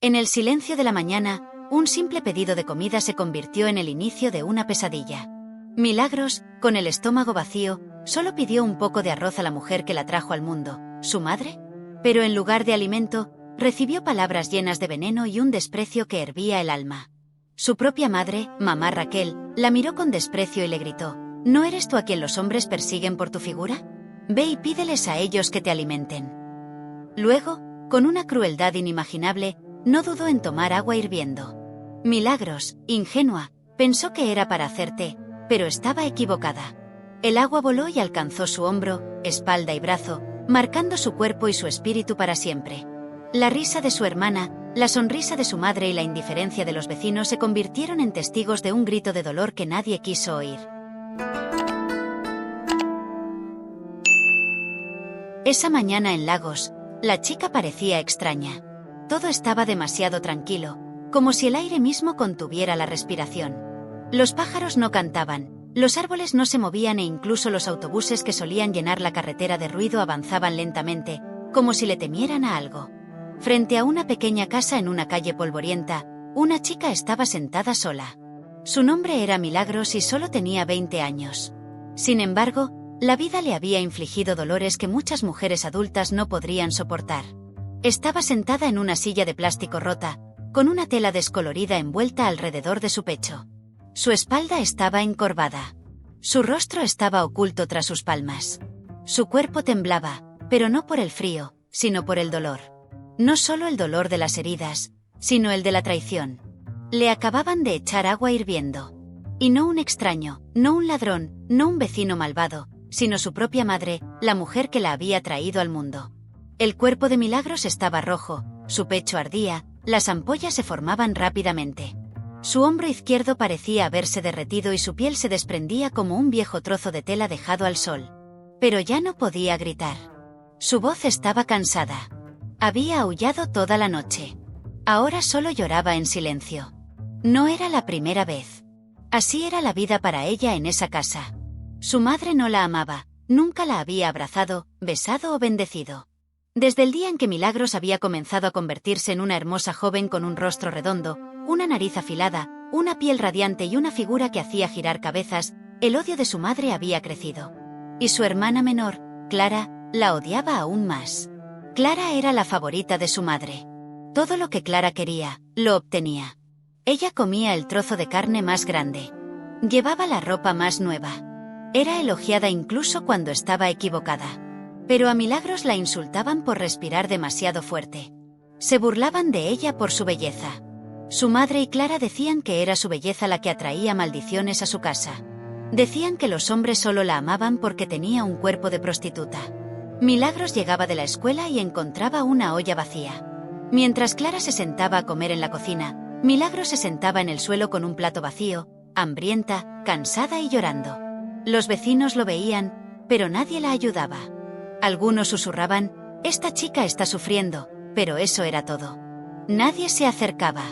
En el silencio de la mañana, un simple pedido de comida se convirtió en el inicio de una pesadilla. Milagros, con el estómago vacío, solo pidió un poco de arroz a la mujer que la trajo al mundo, su madre. Pero en lugar de alimento, recibió palabras llenas de veneno y un desprecio que hervía el alma. Su propia madre, mamá Raquel, la miró con desprecio y le gritó: ¿No eres tú a quien los hombres persiguen por tu figura? Ve y pídeles a ellos que te alimenten. Luego, con una crueldad inimaginable, no dudó en tomar agua hirviendo. Milagros, ingenua, pensó que era para hacer té, pero estaba equivocada. El agua voló y alcanzó su hombro, espalda y brazo, marcando su cuerpo y su espíritu para siempre. La risa de su hermana, la sonrisa de su madre y la indiferencia de los vecinos se convirtieron en testigos de un grito de dolor que nadie quiso oír. Esa mañana en Lagos, la chica parecía extraña. Todo estaba demasiado tranquilo, como si el aire mismo contuviera la respiración. Los pájaros no cantaban, los árboles no se movían e incluso los autobuses que solían llenar la carretera de ruido avanzaban lentamente, como si le temieran a algo. Frente a una pequeña casa en una calle polvorienta, una chica estaba sentada sola. Su nombre era Milagros y solo tenía 20 años. Sin embargo, la vida le había infligido dolores que muchas mujeres adultas no podrían soportar. Estaba sentada en una silla de plástico rota, con una tela descolorida envuelta alrededor de su pecho. Su espalda estaba encorvada. Su rostro estaba oculto tras sus palmas. Su cuerpo temblaba, pero no por el frío, sino por el dolor. No solo el dolor de las heridas, sino el de la traición. Le acababan de echar agua hirviendo. Y no un extraño, no un ladrón, no un vecino malvado, sino su propia madre, la mujer que la había traído al mundo. El cuerpo de Milagros estaba rojo, su pecho ardía, las ampollas se formaban rápidamente. Su hombro izquierdo parecía haberse derretido y su piel se desprendía como un viejo trozo de tela dejado al sol. Pero ya no podía gritar. Su voz estaba cansada. Había aullado toda la noche. Ahora solo lloraba en silencio. No era la primera vez. Así era la vida para ella en esa casa. Su madre no la amaba, nunca la había abrazado, besado o bendecido. Desde el día en que Milagros había comenzado a convertirse en una hermosa joven con un rostro redondo, una nariz afilada, una piel radiante y una figura que hacía girar cabezas, el odio de su madre había crecido. Y su hermana menor, Clara, la odiaba aún más. Clara era la favorita de su madre. Todo lo que Clara quería, lo obtenía. Ella comía el trozo de carne más grande. Llevaba la ropa más nueva. Era elogiada incluso cuando estaba equivocada. Pero a Milagros la insultaban por respirar demasiado fuerte. Se burlaban de ella por su belleza. Su madre y Clara decían que era su belleza la que atraía maldiciones a su casa. Decían que los hombres solo la amaban porque tenía un cuerpo de prostituta. Milagros llegaba de la escuela y encontraba una olla vacía. Mientras Clara se sentaba a comer en la cocina, Milagros se sentaba en el suelo con un plato vacío, hambrienta, cansada y llorando. Los vecinos lo veían, pero nadie la ayudaba. Algunos susurraban: «Esta chica está sufriendo», pero eso era todo. Nadie se acercaba.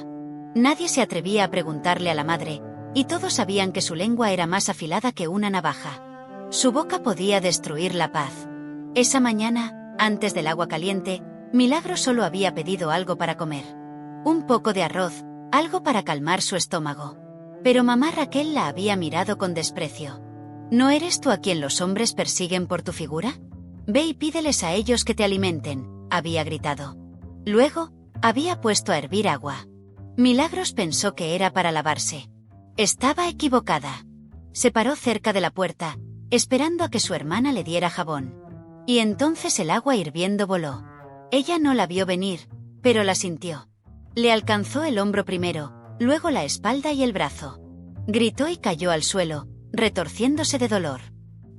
Nadie se atrevía a preguntarle a la madre, y todos sabían que su lengua era más afilada que una navaja. Su boca podía destruir la paz. Esa mañana, antes del agua caliente, Milagros solo había pedido algo para comer. Un poco de arroz, algo para calmar su estómago. Pero mamá Raquel la había mirado con desprecio. ¿No eres tú a quien los hombres persiguen por tu figura? Ve y pídeles a ellos que te alimenten, había gritado. Luego, había puesto a hervir agua. Milagros pensó que era para lavarse. Estaba equivocada. Se paró cerca de la puerta, esperando a que su hermana le diera jabón. Y entonces el agua hirviendo voló. Ella no la vio venir, pero la sintió. Le alcanzó el hombro primero, luego la espalda y el brazo. Gritó y cayó al suelo, retorciéndose de dolor.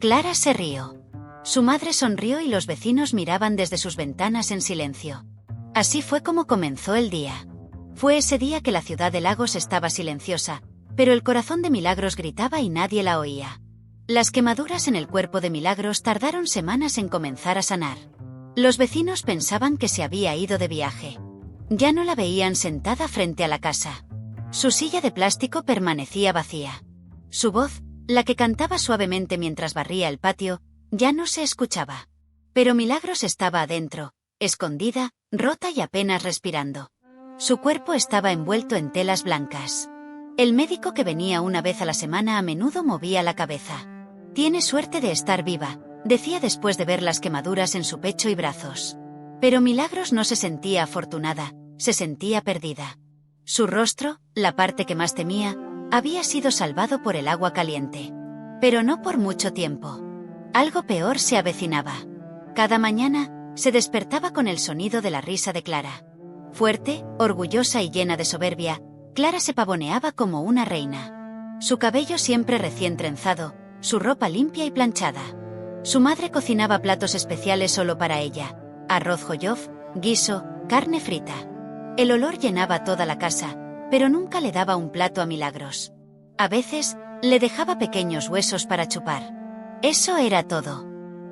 Clara se rió. Su madre sonrió y los vecinos miraban desde sus ventanas en silencio. Así fue como comenzó el día. Fue ese día que la ciudad de Lagos estaba silenciosa, pero el corazón de Milagros gritaba y nadie la oía. Las quemaduras en el cuerpo de Milagros tardaron semanas en comenzar a sanar. Los vecinos pensaban que se había ido de viaje. Ya no la veían sentada frente a la casa. Su silla de plástico permanecía vacía. Su voz, la que cantaba suavemente mientras barría el patio, ya no se escuchaba. Pero Milagros estaba adentro, escondida, rota y apenas respirando. Su cuerpo estaba envuelto en telas blancas. El médico, que venía una vez a la semana, a menudo movía la cabeza. «Tiene suerte de estar viva», decía después de ver las quemaduras en su pecho y brazos. Pero Milagros no se sentía afortunada, se sentía perdida. Su rostro, la parte que más temía, había sido salvado por el agua caliente. Pero no por mucho tiempo. Algo peor se avecinaba. Cada mañana, se despertaba con el sonido de la risa de Clara. Fuerte, orgullosa y llena de soberbia, Clara se pavoneaba como una reina. Su cabello siempre recién trenzado, su ropa limpia y planchada. Su madre cocinaba platos especiales solo para ella: arroz joyof, guiso, carne frita. El olor llenaba toda la casa, pero nunca le daba un plato a Milagros. A veces, le dejaba pequeños huesos para chupar. Eso era todo.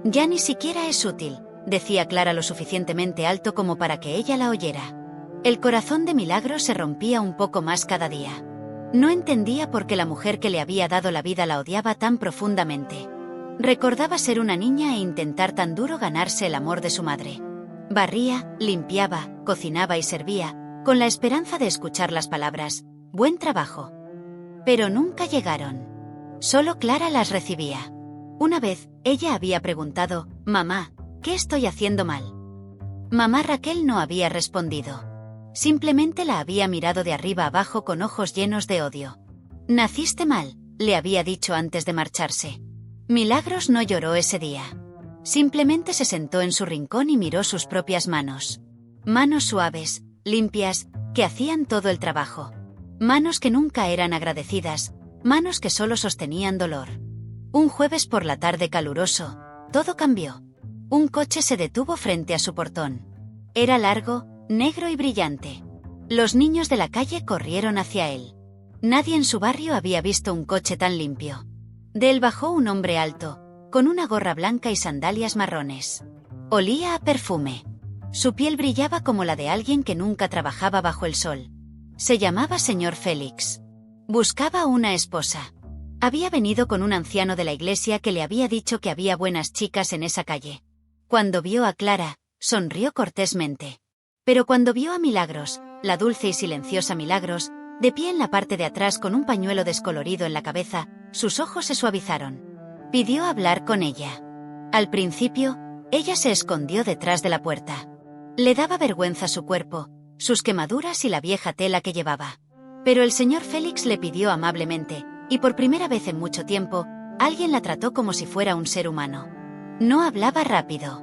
«Ya ni siquiera es útil», decía Clara lo suficientemente alto como para que ella la oyera. El corazón de Milagros se rompía un poco más cada día. No entendía por qué la mujer que le había dado la vida la odiaba tan profundamente. Recordaba ser una niña e intentar tan duro ganarse el amor de su madre. Barría, limpiaba, cocinaba y servía, con la esperanza de escuchar las palabras «buen trabajo». Pero nunca llegaron. Solo Clara las recibía. Una vez, ella había preguntado: «Mamá, ¿qué estoy haciendo mal?». Mamá Raquel no había respondido. Simplemente la había mirado de arriba abajo con ojos llenos de odio. «Naciste mal», le había dicho antes de marcharse. Milagros no lloró ese día. Simplemente se sentó en su rincón y miró sus propias manos. Manos suaves, limpias, que hacían todo el trabajo. Manos que nunca eran agradecidas, manos que solo sostenían dolor. Un jueves por la tarde caluroso, todo cambió. Un coche se detuvo frente a su portón. Era largo, negro y brillante. Los niños de la calle corrieron hacia él. Nadie en su barrio había visto un coche tan limpio. De él bajó un hombre alto, con una gorra blanca y sandalias marrones. Olía a perfume. Su piel brillaba como la de alguien que nunca trabajaba bajo el sol. Se llamaba señor Félix. Buscaba una esposa. Había venido con un anciano de la iglesia que le había dicho que había buenas chicas en esa calle. Cuando vio a Clara, sonrió cortésmente. Pero cuando vio a Milagros, la dulce y silenciosa Milagros, de pie en la parte de atrás con un pañuelo descolorido en la cabeza, sus ojos se suavizaron. Pidió hablar con ella. Al principio, ella se escondió detrás de la puerta. Le daba vergüenza su cuerpo, sus quemaduras y la vieja tela que llevaba. Pero el señor Félix le pidió amablemente, y por primera vez en mucho tiempo, alguien la trató como si fuera un ser humano. No hablaba rápido.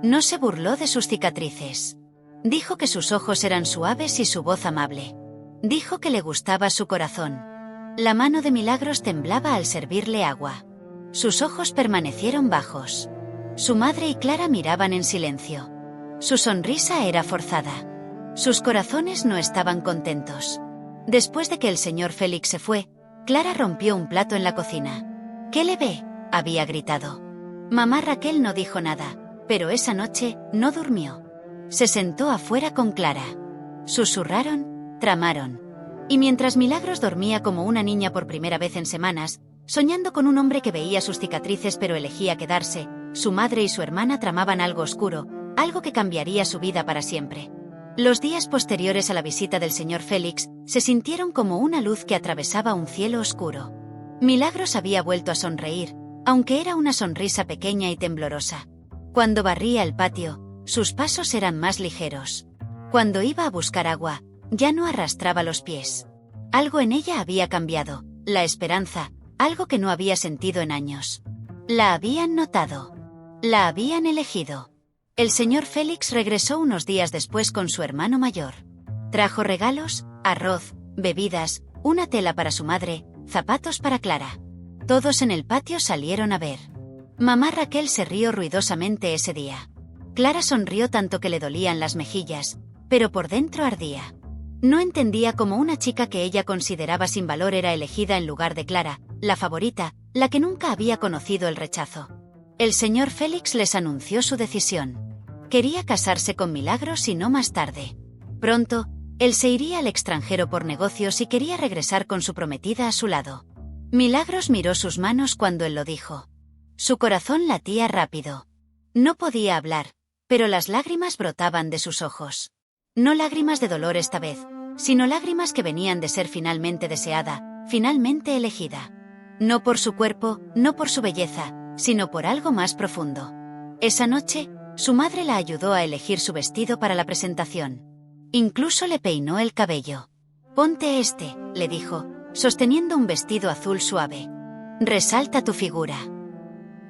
No se burló de sus cicatrices. Dijo que sus ojos eran suaves y su voz amable. Dijo que le gustaba su corazón. La mano de Milagros temblaba al servirle agua. Sus ojos permanecieron bajos. Su madre y Clara miraban en silencio. Su sonrisa era forzada. Sus corazones no estaban contentos. Después de que el señor Félix se fue, Clara rompió un plato en la cocina. «¿Qué le ve?», había gritado. Mamá Raquel no dijo nada, pero esa noche no durmió. Se sentó afuera con Clara. Susurraron, tramaron. Y mientras Milagros dormía como una niña por primera vez en semanas, soñando con un hombre que veía sus cicatrices pero elegía quedarse, su madre y su hermana tramaban algo oscuro, algo que cambiaría su vida para siempre. Los días posteriores a la visita del señor Félix se sintieron como una luz que atravesaba un cielo oscuro. Milagros había vuelto a sonreír, aunque era una sonrisa pequeña y temblorosa. Cuando barría el patio, sus pasos eran más ligeros. Cuando iba a buscar agua, ya no arrastraba los pies. Algo en ella había cambiado, la esperanza, algo que no había sentido en años. La habían notado. La habían elegido. El señor Félix regresó unos días después con su hermano mayor. Trajo regalos, arroz, bebidas, una tela para su madre, zapatos para Clara. Todos en el patio salieron a ver. Mamá Raquel se rió ruidosamente ese día. Clara sonrió tanto que le dolían las mejillas, pero por dentro ardía. No entendía cómo una chica que ella consideraba sin valor era elegida en lugar de Clara, la favorita, la que nunca había conocido el rechazo. El señor Félix les anunció su decisión. Quería casarse con Milagros y no más tarde. Pronto, él se iría al extranjero por negocios y quería regresar con su prometida a su lado. Milagros miró sus manos cuando él lo dijo. Su corazón latía rápido. No podía hablar, pero las lágrimas brotaban de sus ojos. No lágrimas de dolor esta vez, sino lágrimas que venían de ser finalmente deseada, finalmente elegida. No por su cuerpo, no por su belleza, sino por algo más profundo. Esa noche, su madre la ayudó a elegir su vestido para la presentación. Incluso le peinó el cabello. «Ponte este», le dijo, sosteniendo un vestido azul suave. «Resalta tu figura».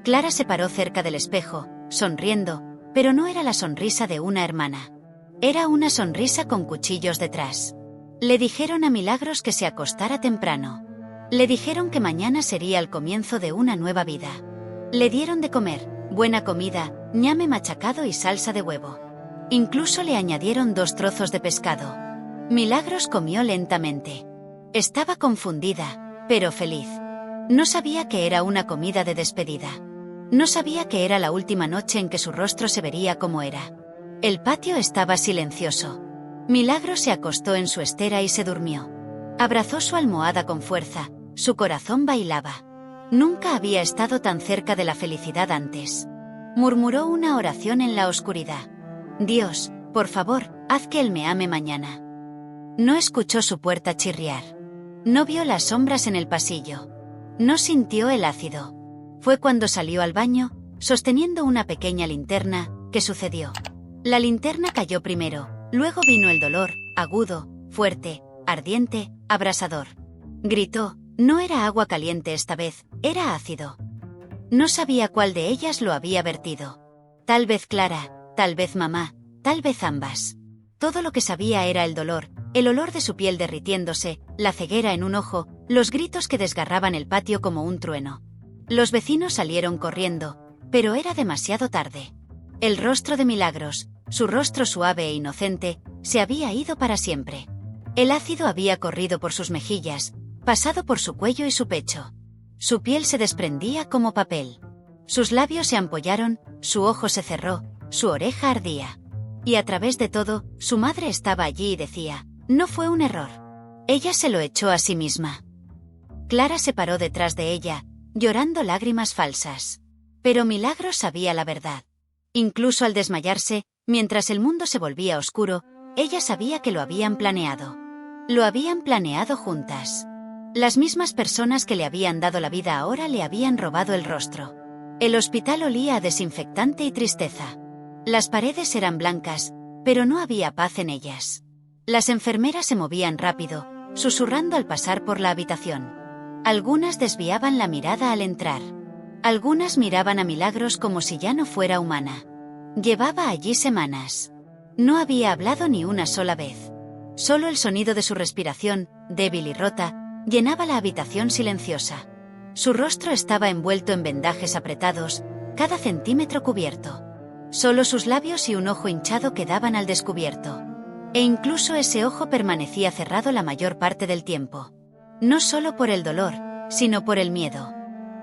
Clara se paró cerca del espejo, sonriendo, pero no era la sonrisa de una hermana. Era una sonrisa con cuchillos detrás. Le dijeron a Milagros que se acostara temprano. Le dijeron que mañana sería el comienzo de una nueva vida. Le dieron de comer, buena comida, ñame machacado y salsa de huevo. Incluso le añadieron 2 trozos de pescado. Milagros comió lentamente. Estaba confundida, pero feliz. No sabía que era una comida de despedida. No sabía que era la última noche en que su rostro se vería como era. El patio estaba silencioso. Milagros se acostó en su estera y se durmió. Abrazó su almohada con fuerza, su corazón bailaba. Nunca había estado tan cerca de la felicidad antes. Murmuró una oración en la oscuridad. «Dios, por favor, haz que él me ame mañana». No escuchó su puerta chirriar. No vio las sombras en el pasillo. No sintió el ácido. Fue cuando salió al baño, sosteniendo una pequeña linterna, que sucedió. La linterna cayó primero, luego vino el dolor, agudo, fuerte, ardiente, abrasador. Gritó, no era agua caliente esta vez, era ácido. No sabía cuál de ellas lo había vertido. Tal vez Clara, tal vez mamá, tal vez ambas. Todo lo que sabía era el dolor, el olor de su piel derritiéndose, la ceguera en un ojo, los gritos que desgarraban el patio como un trueno. Los vecinos salieron corriendo, pero era demasiado tarde. El rostro de Milagros, su rostro suave e inocente, se había ido para siempre. El ácido había corrido por sus mejillas, pasado por su cuello y su pecho. Su piel se desprendía como papel. Sus labios se ampollaron, su ojo se cerró, su oreja ardía. Y a través de todo, su madre estaba allí y decía, no fue un error. Ella se lo echó a sí misma. Clara se paró detrás de ella, llorando lágrimas falsas. Pero Milagros sabía la verdad. Incluso al desmayarse, mientras el mundo se volvía oscuro, ella sabía que lo habían planeado. Lo habían planeado juntas. Las mismas personas que le habían dado la vida ahora le habían robado el rostro. El hospital olía a desinfectante y tristeza. Las paredes eran blancas, pero no había paz en ellas. Las enfermeras se movían rápido, susurrando al pasar por la habitación. Algunas desviaban la mirada al entrar. Algunas miraban a Milagros como si ya no fuera humana. Llevaba allí semanas. No había hablado ni una sola vez. Solo el sonido de su respiración, débil y rota, llenaba la habitación silenciosa. Su rostro estaba envuelto en vendajes apretados, cada centímetro cubierto. Solo sus labios y un ojo hinchado quedaban al descubierto. E incluso ese ojo permanecía cerrado la mayor parte del tiempo. No solo por el dolor, sino por el miedo.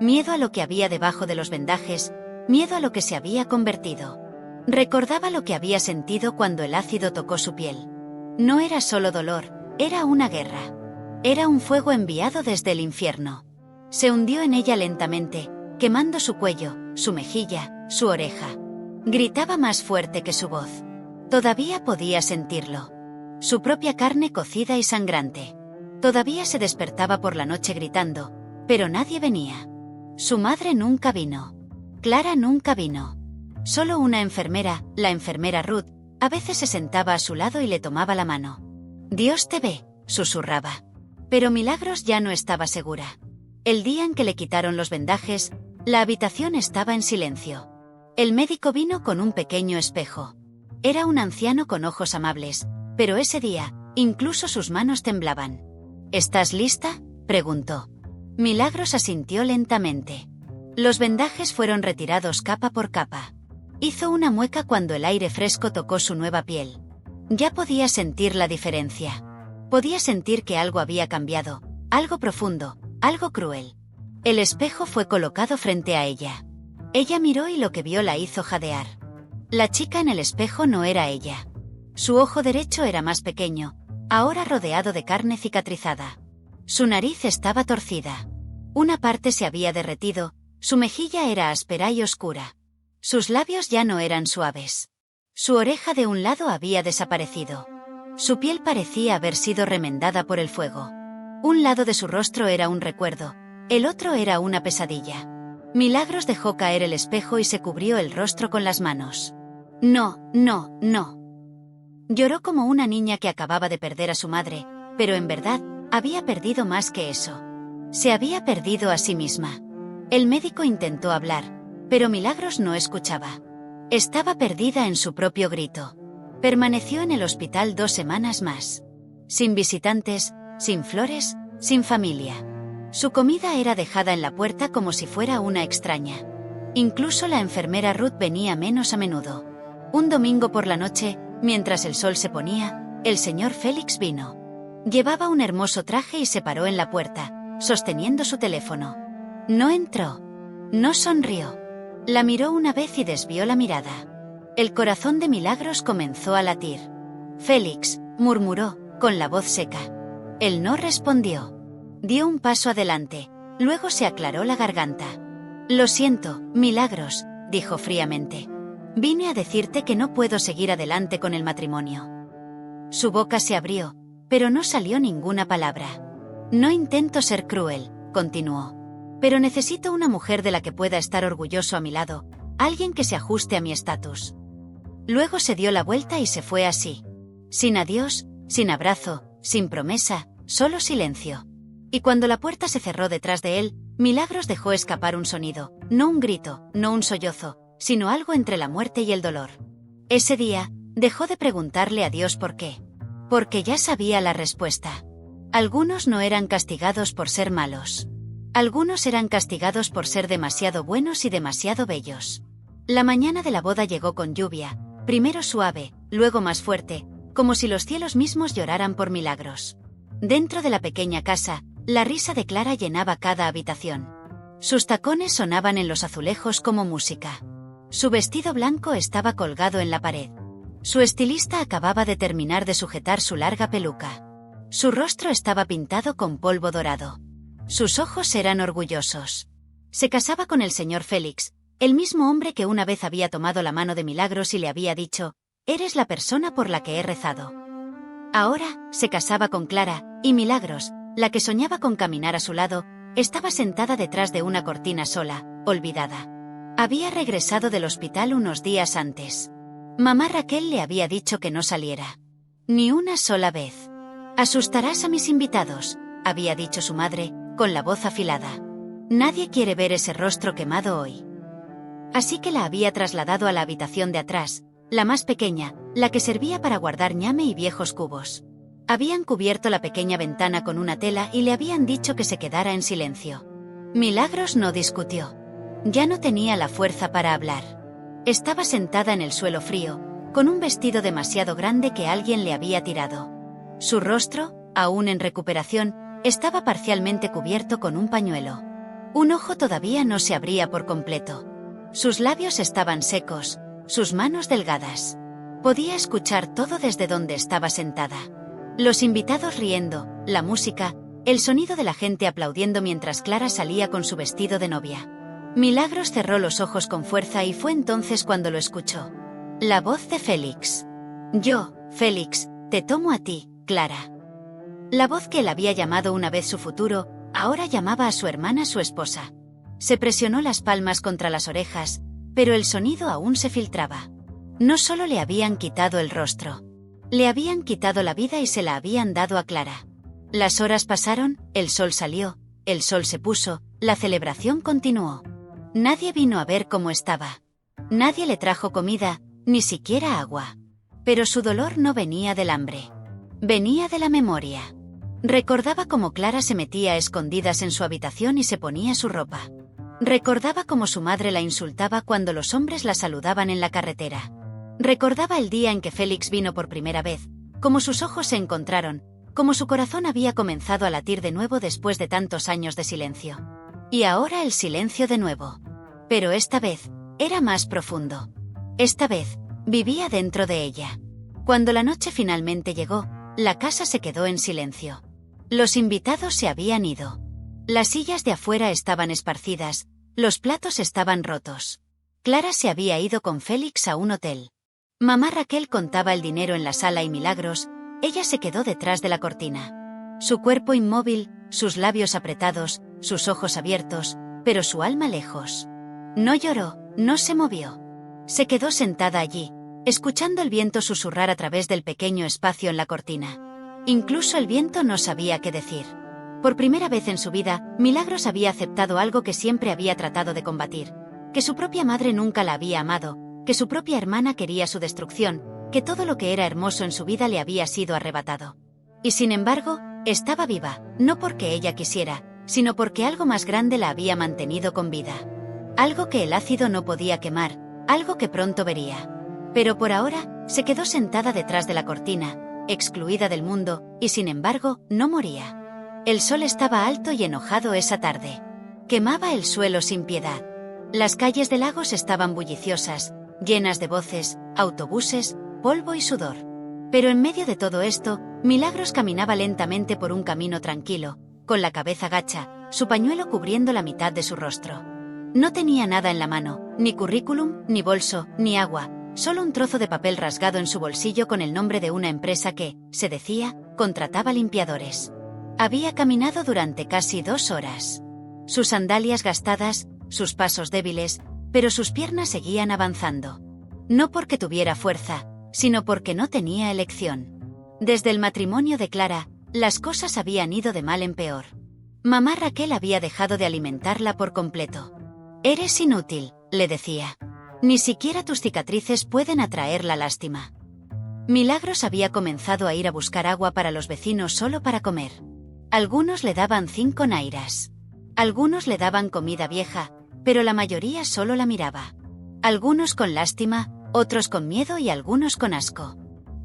Miedo a lo que había debajo de los vendajes, miedo a lo que se había convertido. Recordaba lo que había sentido cuando el ácido tocó su piel. No era solo dolor, era una guerra. Era un fuego enviado desde el infierno. Se hundió en ella lentamente, quemando su cuello, su mejilla, su oreja. Gritaba más fuerte que su voz. Todavía podía sentirlo. Su propia carne cocida y sangrante. Todavía se despertaba por la noche gritando, pero nadie venía. Su madre nunca vino. Clara nunca vino. Solo una enfermera, la enfermera Ruth, a veces se sentaba a su lado y le tomaba la mano. «Dios te ve», susurraba. Pero Milagros ya no estaba segura. El día en que le quitaron los vendajes, la habitación estaba en silencio. El médico vino con un pequeño espejo. Era un anciano con ojos amables, pero ese día, incluso sus manos temblaban. «¿Estás lista?», preguntó. Milagros asintió lentamente. Los vendajes fueron retirados capa por capa. Hizo una mueca cuando el aire fresco tocó su nueva piel. Ya podía sentir la diferencia. Podía sentir que algo había cambiado, algo profundo, algo cruel. El espejo fue colocado frente a ella. Ella miró y lo que vio la hizo jadear. La chica en el espejo no era ella. Su ojo derecho era más pequeño, ahora rodeado de carne cicatrizada. Su nariz estaba torcida. Una parte se había derretido, su mejilla era áspera y oscura. Sus labios ya no eran suaves. Su oreja de un lado había desaparecido. Su piel parecía haber sido remendada por el fuego. Un lado de su rostro era un recuerdo, el otro era una pesadilla. Milagros dejó caer el espejo y se cubrió el rostro con las manos. No, no, no. Lloró como una niña que acababa de perder a su madre, pero en verdad, había perdido más que eso. Se había perdido a sí misma. El médico intentó hablar, pero Milagros no escuchaba. Estaba perdida en su propio grito. Permaneció en el hospital 2 semanas más. Sin visitantes, sin flores, sin familia. Su comida era dejada en la puerta como si fuera una extraña. Incluso la enfermera Ruth venía menos a menudo. Un domingo por la noche, mientras el sol se ponía, el señor Félix vino. Llevaba un hermoso traje y se paró en la puerta, sosteniendo su teléfono. No entró. No sonrió. La miró una vez y desvió la mirada. El corazón de Milagros comenzó a latir. Félix, murmuró, con la voz seca. Él no respondió. Dio un paso adelante, luego se aclaró la garganta. Lo siento, Milagros, dijo fríamente. Vine a decirte que no puedo seguir adelante con el matrimonio. Su boca se abrió, pero no salió ninguna palabra. No intento ser cruel, continuó. Pero necesito una mujer de la que pueda estar orgulloso a mi lado, alguien que se ajuste a mi estatus. Luego se dio la vuelta y se fue así. Sin adiós, sin abrazo, sin promesa, solo silencio. Y cuando la puerta se cerró detrás de él, Milagros dejó escapar un sonido, no un grito, no un sollozo, sino algo entre la muerte y el dolor. Ese día, dejó de preguntarle a Dios por qué. Porque ya sabía la respuesta. Algunos no eran castigados por ser malos. Algunos eran castigados por ser demasiado buenos y demasiado bellos. La mañana de la boda llegó con lluvia, primero suave, luego más fuerte, como si los cielos mismos lloraran por Milagros. Dentro de la pequeña casa, la risa de Clara llenaba cada habitación. Sus tacones sonaban en los azulejos como música. Su vestido blanco estaba colgado en la pared. Su estilista acababa de terminar de sujetar su larga peluca. Su rostro estaba pintado con polvo dorado. Sus ojos eran orgullosos. Se casaba con el señor Félix, el mismo hombre que una vez había tomado la mano de Milagros y le había dicho, «Eres la persona por la que he rezado». Ahora, se casaba con Clara, y Milagros, la que soñaba con caminar a su lado, estaba sentada detrás de una cortina sola, olvidada. Había regresado del hospital unos días antes. Mamá Raquel le había dicho que no saliera. Ni una sola vez. «Asustarás a mis invitados», había dicho su madre, con la voz afilada. «Nadie quiere ver ese rostro quemado hoy». Así que la había trasladado a la habitación de atrás, la más pequeña, la que servía para guardar ñame y viejos cubos. Habían cubierto la pequeña ventana con una tela y le habían dicho que se quedara en silencio. Milagros no discutió. Ya no tenía la fuerza para hablar. Estaba sentada en el suelo frío, con un vestido demasiado grande que alguien le había tirado. Su rostro, aún en recuperación, estaba parcialmente cubierto con un pañuelo. Un ojo todavía no se abría por completo. Sus labios estaban secos, sus manos delgadas. Podía escuchar todo desde donde estaba sentada. Los invitados riendo, la música, el sonido de la gente aplaudiendo mientras Clara salía con su vestido de novia. Milagros cerró los ojos con fuerza y fue entonces cuando lo escuchó. La voz de Félix. «Yo, Félix, te tomo a ti, Clara». La voz que él había llamado una vez su futuro, ahora llamaba a su hermana su esposa. Se presionó las palmas contra las orejas, pero el sonido aún se filtraba. No solo le habían quitado el rostro. Le habían quitado la vida y se la habían dado a Clara. Las horas pasaron, el sol salió, el sol se puso, la celebración continuó. Nadie vino a ver cómo estaba. Nadie le trajo comida, ni siquiera agua. Pero su dolor no venía del hambre. Venía de la memoria. Recordaba cómo Clara se metía a escondidas en su habitación y se ponía su ropa. Recordaba cómo su madre la insultaba cuando los hombres la saludaban en la carretera. Recordaba el día en que Félix vino por primera vez, cómo sus ojos se encontraron, cómo su corazón había comenzado a latir de nuevo después de tantos años de silencio. Y ahora el silencio de nuevo. Pero esta vez, era más profundo. Esta vez, vivía dentro de ella. Cuando la noche finalmente llegó, la casa se quedó en silencio. Los invitados se habían ido. Las sillas de afuera estaban esparcidas, los platos estaban rotos. Clara se había ido con Félix a un hotel. Mamá Raquel contaba el dinero en la sala y Milagros, ella se quedó detrás de la cortina. Su cuerpo inmóvil, sus labios apretados, sus ojos abiertos, pero su alma lejos. No lloró, no se movió. Se quedó sentada allí, escuchando el viento susurrar a través del pequeño espacio en la cortina. Incluso el viento no sabía qué decir. Por primera vez en su vida, Milagros había aceptado algo que siempre había tratado de combatir. Que su propia madre nunca la había amado, que su propia hermana quería su destrucción, que todo lo que era hermoso en su vida le había sido arrebatado. Y sin embargo, estaba viva, no porque ella quisiera, sino porque algo más grande la había mantenido con vida. Algo que el ácido no podía quemar, algo que pronto vería. Pero por ahora, se quedó sentada detrás de la cortina, excluida del mundo, y sin embargo, no moría. El sol estaba alto y enojado esa tarde. Quemaba el suelo sin piedad. Las calles de Lagos estaban bulliciosas, llenas de voces, autobuses, polvo y sudor. Pero en medio de todo esto, Milagros caminaba lentamente por un camino tranquilo, con la cabeza gacha, su pañuelo cubriendo la mitad de su rostro. No tenía nada en la mano, ni currículum, ni bolso, ni agua, solo un trozo de papel rasgado en su bolsillo con el nombre de una empresa que, se decía, contrataba limpiadores. Había caminado durante casi 2 horas. Sus sandalias gastadas, sus pasos débiles, pero sus piernas seguían avanzando. No porque tuviera fuerza, sino porque no tenía elección. Desde el matrimonio de Clara, las cosas habían ido de mal en peor. Mamá Raquel había dejado de alimentarla por completo. «Eres inútil», le decía. «Ni siquiera tus cicatrices pueden atraer la lástima». Milagros había comenzado a ir a buscar agua para los vecinos solo para comer. Algunos le daban 5 nairas. Algunos le daban comida vieja, pero la mayoría solo la miraba. Algunos con lástima, otros con miedo y algunos con asco.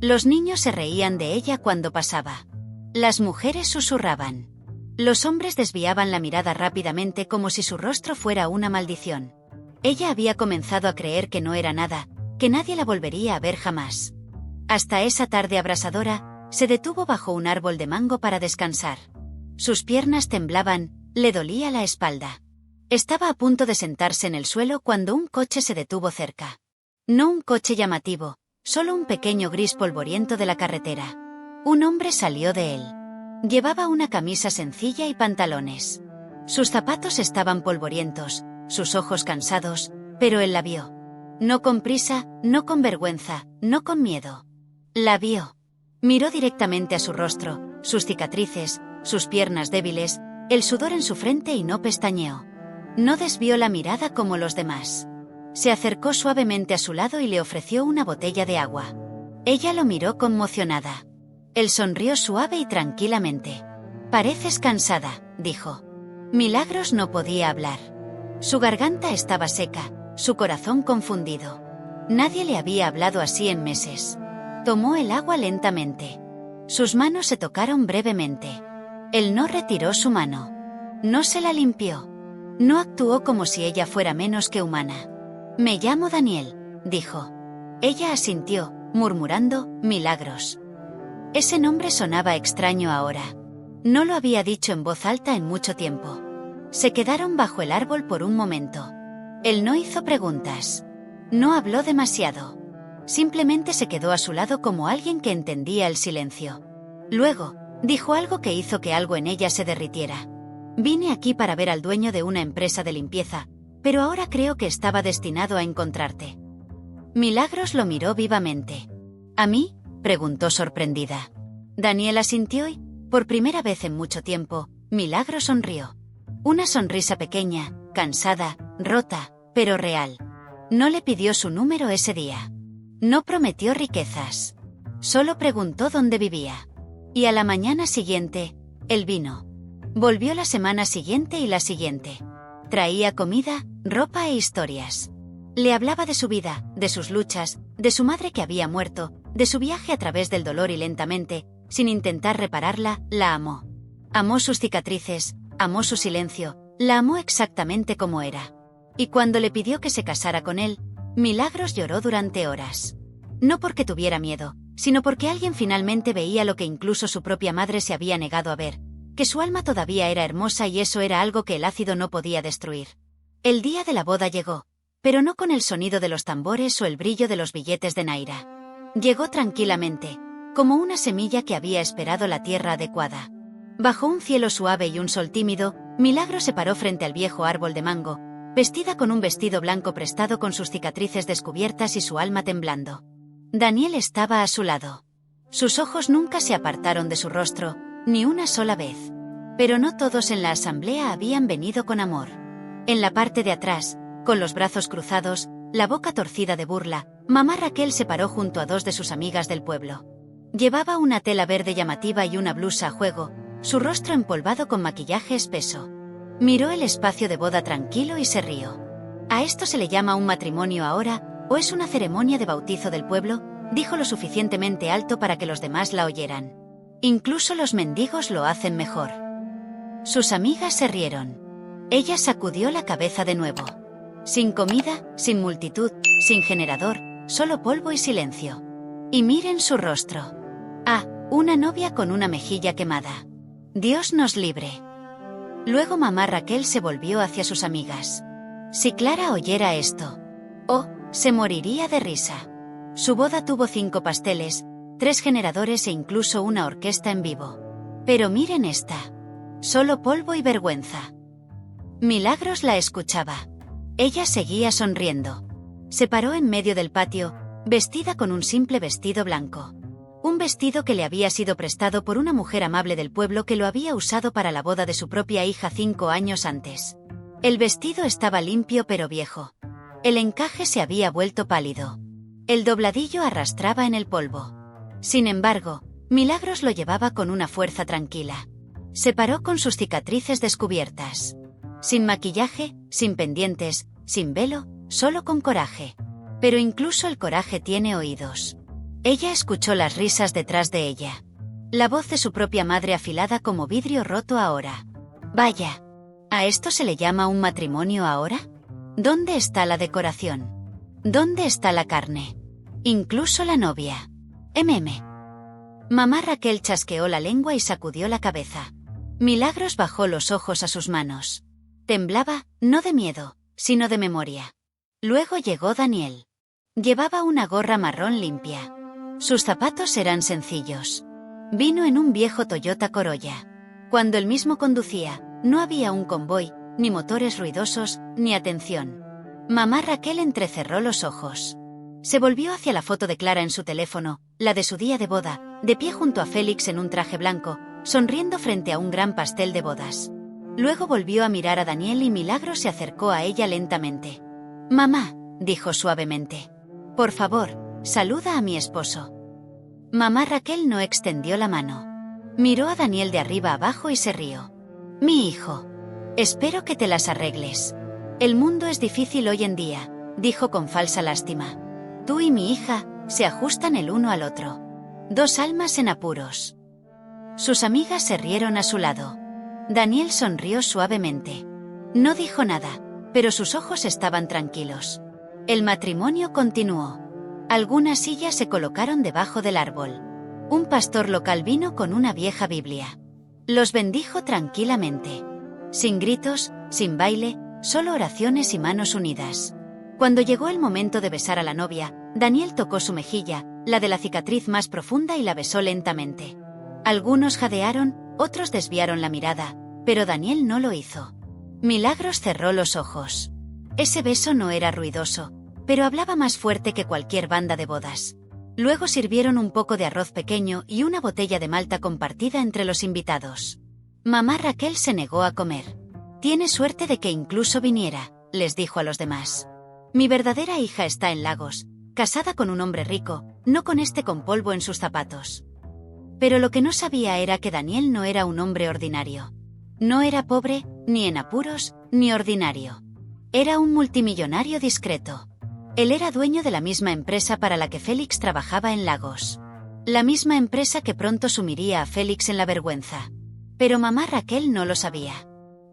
Los niños se reían de ella cuando pasaba. Las mujeres susurraban. Los hombres desviaban la mirada rápidamente como si su rostro fuera una maldición. Ella había comenzado a creer que no era nada, que nadie la volvería a ver jamás. Hasta esa tarde abrasadora, se detuvo bajo un árbol de mango para descansar. Sus piernas temblaban, le dolía la espalda. Estaba a punto de sentarse en el suelo cuando un coche se detuvo cerca. No un coche llamativo, solo un pequeño gris polvoriento de la carretera. Un hombre salió de él. Llevaba una camisa sencilla y pantalones. Sus zapatos estaban polvorientos, sus ojos cansados, pero él la vio. No con prisa, no con vergüenza, no con miedo. La vio. Miró directamente a su rostro, sus cicatrices, sus piernas débiles, el sudor en su frente y no pestañeó. No desvió la mirada como los demás. Se acercó suavemente a su lado y le ofreció una botella de agua. Ella lo miró conmocionada. Él sonrió suave y tranquilamente. «Pareces cansada», dijo. Milagros no podía hablar. Su garganta estaba seca, su corazón confundido. Nadie le había hablado así en meses. Tomó el agua lentamente. Sus manos se tocaron brevemente. Él no retiró su mano. No se la limpió. No actuó como si ella fuera menos que humana. «Me llamo Daniel», dijo. Ella asintió, murmurando, «Milagros». Ese nombre sonaba extraño ahora. No lo había dicho en voz alta en mucho tiempo. Se quedaron bajo el árbol por un momento. Él no hizo preguntas. No habló demasiado. Simplemente se quedó a su lado como alguien que entendía el silencio. Luego, dijo algo que hizo que algo en ella se derritiera. «Vine aquí para ver al dueño de una empresa de limpieza, pero ahora creo que estaba destinado a encontrarte». Milagros lo miró vivamente. «¿A mí?», preguntó sorprendida. Daniel asintió y, por primera vez en mucho tiempo, Milagros sonrió. Una sonrisa pequeña, cansada, rota, pero real. No le pidió su número ese día. No prometió riquezas. Solo preguntó dónde vivía. Y a la mañana siguiente, él vino. Volvió la semana siguiente y la siguiente. Traía comida, ropa e historias. Le hablaba de su vida, de sus luchas, de su madre que había muerto, de su viaje a través del dolor y lentamente, sin intentar repararla, la amó. Amó sus cicatrices, amó su silencio, la amó exactamente como era. Y cuando le pidió que se casara con él, Milagros lloró durante horas. No porque tuviera miedo, sino porque alguien finalmente veía lo que incluso su propia madre se había negado a ver, que su alma todavía era hermosa y eso era algo que el ácido no podía destruir. El día de la boda llegó. pero no con el sonido de los tambores o el brillo de los billetes de naira. Llegó tranquilamente, como una semilla que había esperado la tierra adecuada. Bajo un cielo suave y un sol tímido, Milagro se paró frente al viejo árbol de mango, vestida con un vestido blanco prestado con sus cicatrices descubiertas y su alma temblando. Daniel estaba a su lado. Sus ojos nunca se apartaron de su rostro, ni una sola vez. Pero no todos en la asamblea habían venido con amor. En la parte de atrás, con los brazos cruzados, la boca torcida de burla, mamá Raquel se paró junto a dos de sus amigas del pueblo. Llevaba una tela verde llamativa y una blusa a juego, su rostro empolvado con maquillaje espeso. Miró el espacio de boda tranquilo y se rió. ¿A esto se le llama un matrimonio ahora, o es una ceremonia de bautizo del pueblo?, dijo lo suficientemente alto para que los demás la oyeran. Incluso los mendigos lo hacen mejor. Sus amigas se rieron. Ella sacudió la cabeza de nuevo. Sin comida, sin multitud, sin generador, solo polvo y silencio. Y miren su rostro. Ah, una novia con una mejilla quemada. Dios nos libre. Luego mamá Raquel se volvió hacia sus amigas. Si Clara oyera esto, oh, se moriría de risa. Su boda tuvo 5 pasteles, 3 generadores e incluso una orquesta en vivo. Pero miren esta. Solo polvo y vergüenza. Milagros la escuchaba. Ella seguía sonriendo. Se paró en medio del patio, vestida con un simple vestido blanco. Un vestido que le había sido prestado por una mujer amable del pueblo que lo había usado para la boda de su propia hija 5 años antes. El vestido estaba limpio pero viejo. El encaje se había vuelto pálido. El dobladillo arrastraba en el polvo. Sin embargo, Milagros lo llevaba con una fuerza tranquila. Se paró con sus cicatrices descubiertas. Sin maquillaje, sin pendientes, sin velo, solo con coraje. Pero incluso el coraje tiene oídos. Ella escuchó las risas detrás de ella. La voz de su propia madre afilada como vidrio roto ahora. Vaya. ¿A esto se le llama un matrimonio ahora? ¿Dónde está la decoración? ¿Dónde está la carne? Incluso la novia. Mamá Raquel chasqueó la lengua y sacudió la cabeza. Milagros bajó los ojos a sus manos. Temblaba, no de miedo, sino de memoria. Luego llegó Daniel. Llevaba una gorra marrón limpia. Sus zapatos eran sencillos. Vino en un viejo Toyota Corolla. Cuando él mismo conducía, no había un convoy, ni motores ruidosos, ni atención. Mamá Raquel entrecerró los ojos. Se volvió hacia la foto de Clara en su teléfono, la de su día de boda, de pie junto a Félix en un traje blanco, sonriendo frente a un gran pastel de bodas. Luego volvió a mirar a Daniel y Milagros se acercó a ella lentamente. «Mamá», dijo suavemente. «Por favor, saluda a mi esposo». Mamá Raquel no extendió la mano. Miró a Daniel de arriba abajo y se rió. «Mi hijo. Espero que te las arregles. El mundo es difícil hoy en día», dijo con falsa lástima. «Tú y mi hija se ajustan el uno al otro. 2 almas en apuros». Sus amigas se rieron a su lado. Daniel sonrió suavemente. No dijo nada, pero sus ojos estaban tranquilos. El matrimonio continuó. Algunas sillas se colocaron debajo del árbol. Un pastor local vino con una vieja Biblia. Los bendijo tranquilamente. Sin gritos, sin baile, solo oraciones y manos unidas. Cuando llegó el momento de besar a la novia, Daniel tocó su mejilla, la de la cicatriz más profunda, y la besó lentamente. Algunos jadearon, otros desviaron la mirada, pero Daniel no lo hizo. Milagros cerró los ojos. Ese beso no era ruidoso, pero hablaba más fuerte que cualquier banda de bodas. Luego sirvieron un poco de arroz pequeño y una botella de malta compartida entre los invitados. Mamá Raquel se negó a comer. «Tiene suerte de que incluso viniera», les dijo a los demás. «Mi verdadera hija está en Lagos, casada con un hombre rico, no con este con polvo en sus zapatos». Pero lo que no sabía era que Daniel no era un hombre ordinario. No era pobre, ni en apuros, ni ordinario. Era un multimillonario discreto. Él era dueño de la misma empresa para la que Félix trabajaba en Lagos. La misma empresa que pronto sumiría a Félix en la vergüenza. Pero mamá Raquel no lo sabía.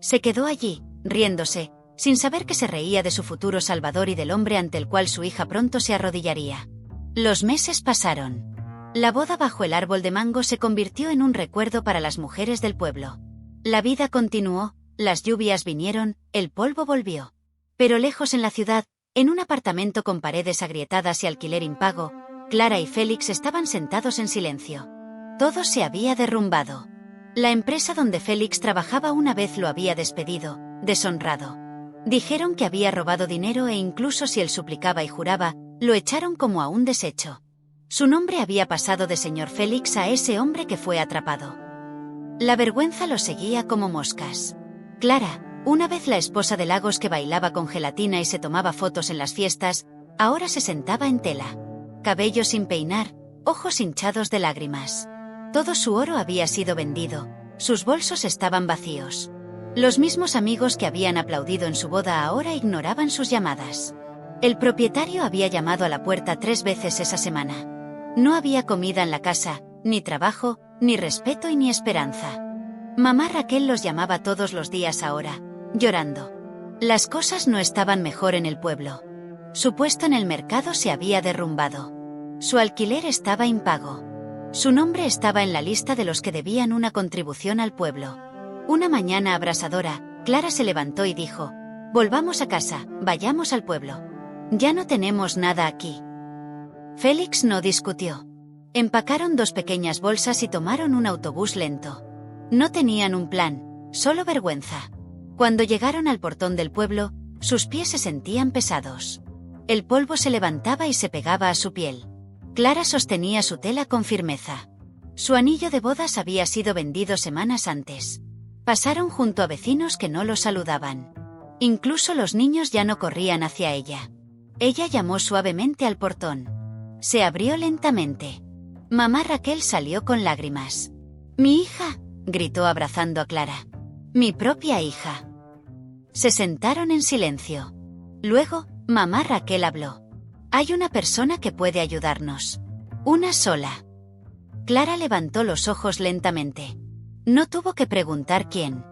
Se quedó allí, riéndose, sin saber que se reía de su futuro salvador y del hombre ante el cual su hija pronto se arrodillaría. Los meses pasaron. La boda bajo el árbol de mango se convirtió en un recuerdo para las mujeres del pueblo. La vida continuó, las lluvias vinieron, el polvo volvió. Pero lejos en la ciudad, En un apartamento con paredes agrietadas y alquiler impago, Clara y Félix estaban sentados en silencio. Todo se había derrumbado. La empresa donde Félix trabajaba una vez lo había despedido, deshonrado. Dijeron que había robado dinero e incluso si él suplicaba y juraba, lo echaron como a un desecho. Su nombre había pasado de señor Félix a ese hombre que fue atrapado. La vergüenza lo seguía como moscas. Clara, una vez la esposa de Lagos que bailaba con gelatina y se tomaba fotos en las fiestas, ahora se sentaba en tela. Cabello sin peinar, ojos hinchados de lágrimas. Todo su oro había sido vendido, sus bolsos estaban vacíos. Los mismos amigos que habían aplaudido en su boda ahora ignoraban sus llamadas. El propietario había llamado a la puerta 3 veces esa semana. No había comida en la casa, ni trabajo, ni respeto y ni esperanza. Mamá Raquel los llamaba todos los días ahora, llorando. Las cosas no estaban mejor en el pueblo. Su puesto en el mercado se había derrumbado. Su alquiler estaba impago. Su nombre estaba en la lista de los que debían una contribución al pueblo. Una mañana abrasadora, Clara se levantó y dijo: «Volvamos a casa, vayamos al pueblo. Ya no tenemos nada aquí». Félix no discutió. Empacaron 2 pequeñas bolsas y tomaron un autobús lento. No tenían un plan, solo vergüenza. Cuando llegaron al portón del pueblo, sus pies se sentían pesados. El polvo se levantaba y se pegaba a su piel. Clara sostenía su tela con firmeza. Su anillo de bodas había sido vendido semanas antes. Pasaron junto a vecinos que no lo saludaban. Incluso los niños ya no corrían hacia ella. Ella llamó suavemente al portón. Se abrió lentamente. Mamá Raquel salió con lágrimas. «Mi hija», gritó abrazando a Clara. «Mi propia hija». Se sentaron en silencio. Luego, mamá Raquel habló. «Hay una persona que puede ayudarnos. Una sola». Clara levantó los ojos lentamente. No tuvo que preguntar quién.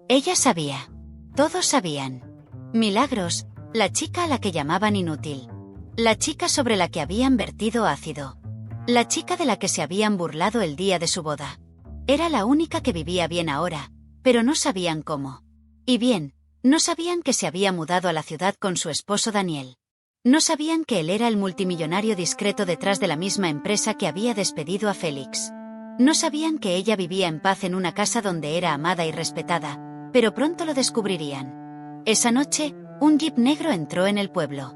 Ella sabía. Todos sabían. Milagros, la chica a la que llamaban inútil. La chica sobre la que habían vertido ácido. La chica de la que se habían burlado el día de su boda. Era la única que vivía bien ahora, pero no sabían cómo. Y bien, no sabían que se había mudado a la ciudad con su esposo Daniel. No sabían que él era el multimillonario discreto detrás de la misma empresa que había despedido a Félix. No sabían que ella vivía en paz en una casa donde era amada y respetada, pero pronto lo descubrirían. Esa noche, un jeep negro entró en el pueblo.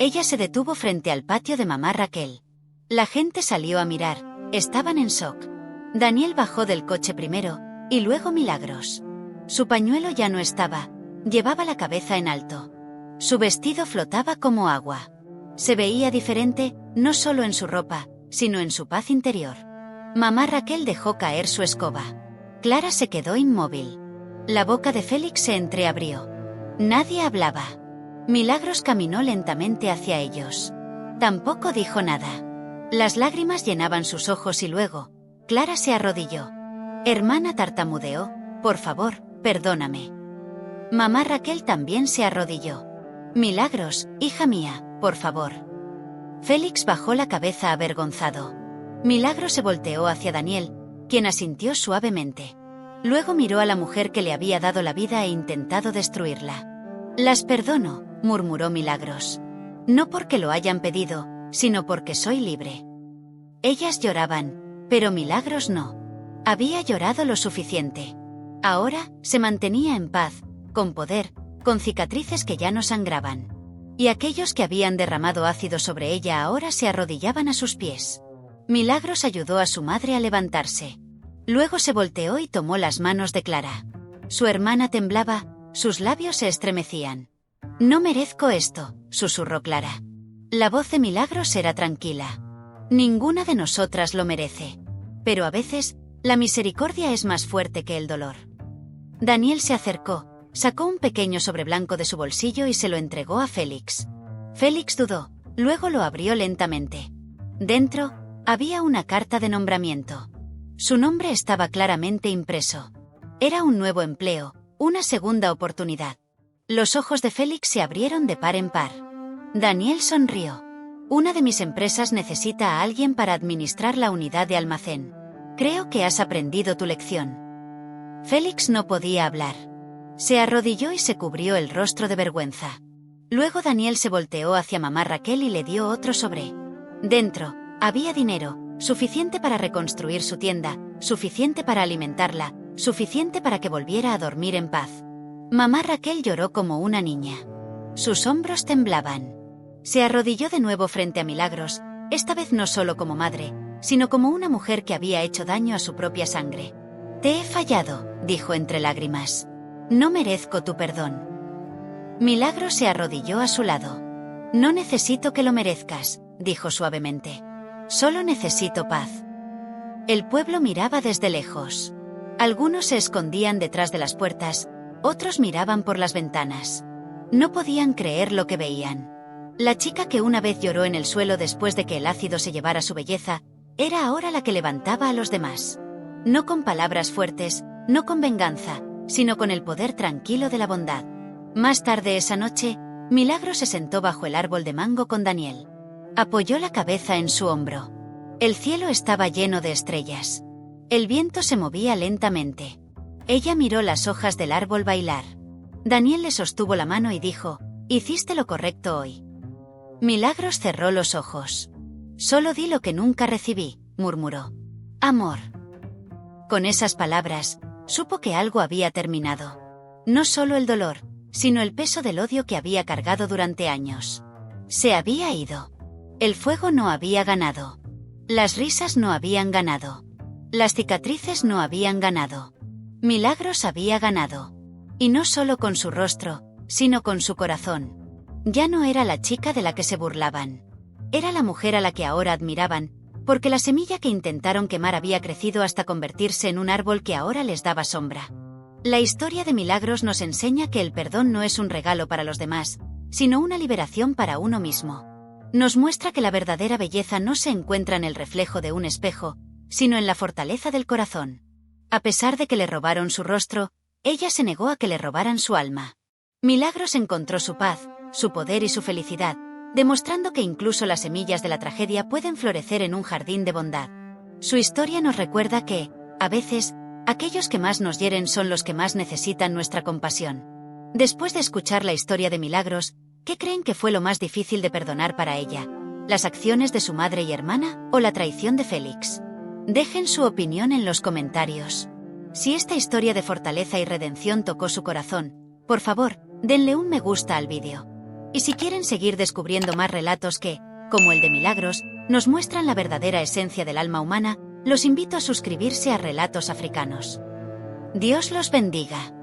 Ella se detuvo frente al patio de mamá Raquel. La gente salió a mirar, estaban en shock. Daniel bajó del coche primero, y luego Milagros. Su pañuelo ya no estaba, llevaba la cabeza en alto. Su vestido flotaba como agua. Se veía diferente, no solo en su ropa, sino en su paz interior. Mamá Raquel dejó caer su escoba. Clara se quedó inmóvil. La boca de Félix se entreabrió. Nadie hablaba. Milagros caminó lentamente hacia ellos. Tampoco dijo nada. Las lágrimas llenaban sus ojos y luego, Clara se arrodilló. «Hermana», tartamudeó, «por favor, perdóname». Mamá Raquel también se arrodilló. «Milagros, hija mía, por favor». Félix bajó la cabeza avergonzado. Milagros se volteó hacia Daniel, quien asintió suavemente. Luego miró a la mujer que le había dado la vida e intentado destruirla. «Las perdono», murmuró Milagros. «No porque lo hayan pedido, sino porque soy libre». Ellas lloraban, pero Milagros no. Había llorado lo suficiente. Ahora, se mantenía en paz, con poder, con cicatrices que ya no sangraban. Y aquellos que habían derramado ácido sobre ella ahora se arrodillaban a sus pies. Milagros ayudó a su madre a levantarse. Luego se volteó y tomó las manos de Clara. Su hermana temblaba, sus labios se estremecían. «No merezco esto», susurró Clara. La voz de Milagros era tranquila. «Ninguna de nosotras lo merece. Pero a veces, la misericordia es más fuerte que el dolor». Daniel se acercó, sacó un pequeño sobre blanco de su bolsillo y se lo entregó a Félix. Félix dudó, luego lo abrió lentamente. Dentro, había una carta de nombramiento. Su nombre estaba claramente impreso. Era un nuevo empleo, una segunda oportunidad. Los ojos de Félix se abrieron de par en par. Daniel sonrió. «Una de mis empresas necesita a alguien para administrar la unidad de almacén. Creo que has aprendido tu lección». Félix no podía hablar. Se arrodilló y se cubrió el rostro de vergüenza. Luego Daniel se volteó hacia mamá Raquel y le dio otro sobre. Dentro, había dinero, suficiente para reconstruir su tienda, suficiente para alimentarla, suficiente para que volviera a dormir en paz. Mamá Raquel lloró como una niña. Sus hombros temblaban. Se arrodilló de nuevo frente a Milagros, esta vez no solo como madre, sino como una mujer que había hecho daño a su propia sangre. «Te he fallado», dijo entre lágrimas. «No merezco tu perdón». Milagros se arrodilló a su lado. «No necesito que lo merezcas», dijo suavemente. «Solo necesito paz». El pueblo miraba desde lejos. Algunos se escondían detrás de las puertas, otros miraban por las ventanas. No podían creer lo que veían. La chica que una vez lloró en el suelo después de que el ácido se llevara su belleza, era ahora la que levantaba a los demás. No con palabras fuertes, no con venganza, sino con el poder tranquilo de la bondad. Más tarde esa noche, Milagros se sentó bajo el árbol de mango con Daniel. Apoyó la cabeza en su hombro. El cielo estaba lleno de estrellas. El viento se movía lentamente. Ella miró las hojas del árbol bailar. Daniel le sostuvo la mano y dijo: «Hiciste lo correcto hoy». Milagros cerró los ojos. «Solo di lo que nunca recibí», murmuró. «Amor». Con esas palabras, supo que algo había terminado. No solo el dolor, sino el peso del odio que había cargado durante años. Se había ido. El fuego no había ganado. Las risas no habían ganado. Las cicatrices no habían ganado. Milagros había ganado. Y no solo con su rostro, sino con su corazón. Ya no era la chica de la que se burlaban. Era la mujer a la que ahora admiraban, porque la semilla que intentaron quemar había crecido hasta convertirse en un árbol que ahora les daba sombra. La historia de Milagros nos enseña que el perdón no es un regalo para los demás, sino una liberación para uno mismo. Nos muestra que la verdadera belleza no se encuentra en el reflejo de un espejo, sino en la fortaleza del corazón. A pesar de que le robaron su rostro, ella se negó a que le robaran su alma. Milagros encontró su paz, su poder y su felicidad, demostrando que incluso las semillas de la tragedia pueden florecer en un jardín de bondad. Su historia nos recuerda que, a veces, aquellos que más nos hieren son los que más necesitan nuestra compasión. Después de escuchar la historia de Milagros, ¿qué creen que fue lo más difícil de perdonar para ella? ¿Las acciones de su madre y hermana o la traición de Félix? Dejen su opinión en los comentarios. Si esta historia de fortaleza y redención tocó su corazón, por favor, denle un me gusta al vídeo. Y si quieren seguir descubriendo más relatos que, como el de Milagros, nos muestran la verdadera esencia del alma humana, los invito a suscribirse a Relatos Africanos. Dios los bendiga.